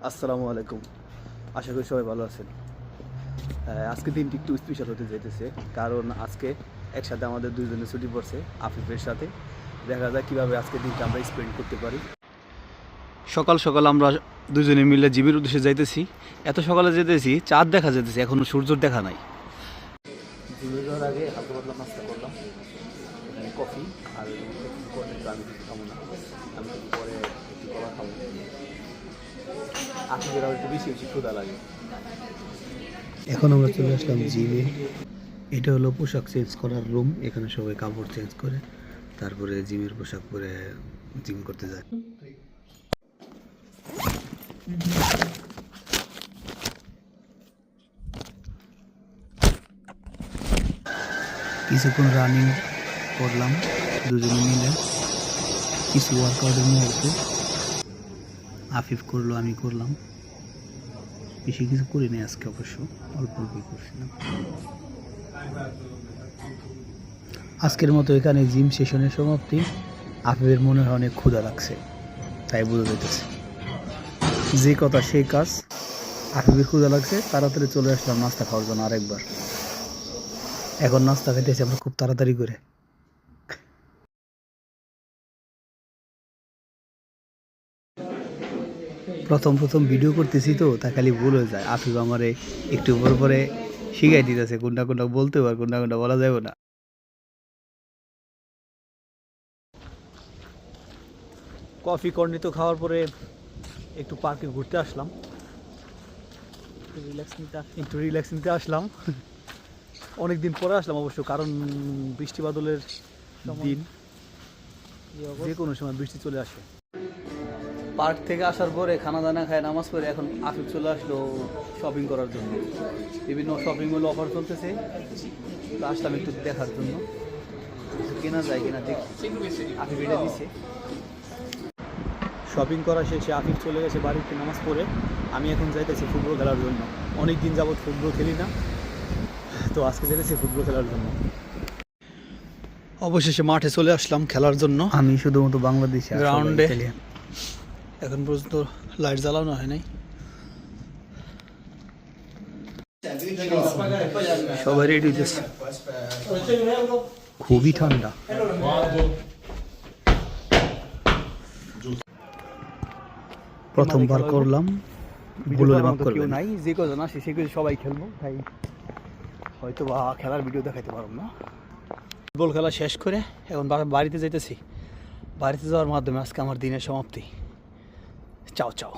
আসসালামু আলাইকুম। আশা করি সবাই ভালো আছেন। আজকে দিনটি একটু স্পেশাল হতে যেতেছে, কারণ আজকে একসাথে আমাদের দুইজনের ছুটি পড়ছে। আফিফের সাথে দেখা যায় কীভাবে আজকে দিনটা আমরা স্পেন্ড করতে পারি। সকাল সকাল আমরা দুজনে মিলে জিমের উদ্দেশ্যে যাইতেছি। এত সকালে যেতেছি, চাঁদ দেখা যেতেছে, এখনও সূর্যর দেখা নাই। জিমে যাওয়ার আগে হালকা পাতলা নাস্তা করলাম, কফি আর আমি কিছু খাবো না, আমি পরে একটু কলা খাবো। আজকের একটু বেশি বেশি ক্ষুধা লাগে। এখন আমরা চলে আসলাম জিমে। এটা হলো পোশাক চেঞ্জ করার রুম। এখানে সবাই কাপড় চেঞ্জ করে তারপরে জিমের পোশাক পরে জিম করতে যায়। কিছুক্ষণ রানিং করলাম দুজনে মিলে, কিছু ওয়ার্কআউটের মুহূর্তে আফিফ করলো, আমি করলাম। বেশি কিছু করিনি আজকে, অবশ্য অল্প অল্পই করছিলাম। আজকের মতো এখানে জিম সেশনের সমাপ্তি। আফিফের মনে হয় অনেক ক্ষুধা লাগছে, তাই বোঝা যাইতেছে। যে কথা সেই কাজ। আফিফের ক্ষুধা লাগছে, তাড়াতাড়ি চলে আসলাম নাস্তা খাওয়ার জন্য আরেকবার। এখন নাস্তা খাইতেছি আমরা খুব তাড়াতাড়ি করে। প্রথম ভিডিও করতেছি তো, তা খালি ভুল হয়ে যায়। আফিফ আমারে একটু পর পরে শিখাই দিতেছে কোনটা কোনটা বলতে পার, কোনটা কোনটা বলা যাবে না। কফি কর্নিত খাওয়ার পরে একটু পার্কে ঘুরতে আসলাম, একটু রিল্যাক্স নিতে আসলাম। অনেকদিন পরে আসলাম অবশ্য, কারণ বৃষ্টি বাদলের দিন, যে কোনো সময় বৃষ্টি চলে আসে। পার্ক থেকে আসার পরে খানা দানা খায়, নামাজ পড়ে এখন আফিফ চলে আসলো শপিং করার জন্য। বিভিন্ন শপিং মলে অফার চলতেছে, তো আসলাম একটু দেখার জন্য কেনা যায় কিনা দেখি। আফিফ এটা দিছে। শপিং করা শেষে আফিফ চলে গেছে বাড়িতে নামাজ পড়ে। আমি এখন যাইতেছি ফুটবল খেলার জন্য। অনেক দিন যাবৎ ফুটবল খেলি না, তো আজকে যাইতেছি ফুটবল খেলার জন্য। অবশেষে মাঠে চলে আসলাম খেলার জন্য। আমি শুধুমাত্র বাংলাদেশে গ্রাউন্ডে। এখন পর্যন্ত লাইট জ্বালানো হয় নাই, সবাই রেডি হইতেছে। খুবই ঠান্ডা। প্রথমবার করলাম, কেউ নাই, যে কজন আসে সে সবাই খেলবো, তাই হয়তো বা খেলার ভিডিও দেখাইতে পারবো না। ফুটবল খেলা শেষ করে এখন বাড়িতে যাইতেছি। বাড়িতে যাওয়ার মাধ্যমে আজকে আমার দিনের সমাপ্তি। চাও চাও।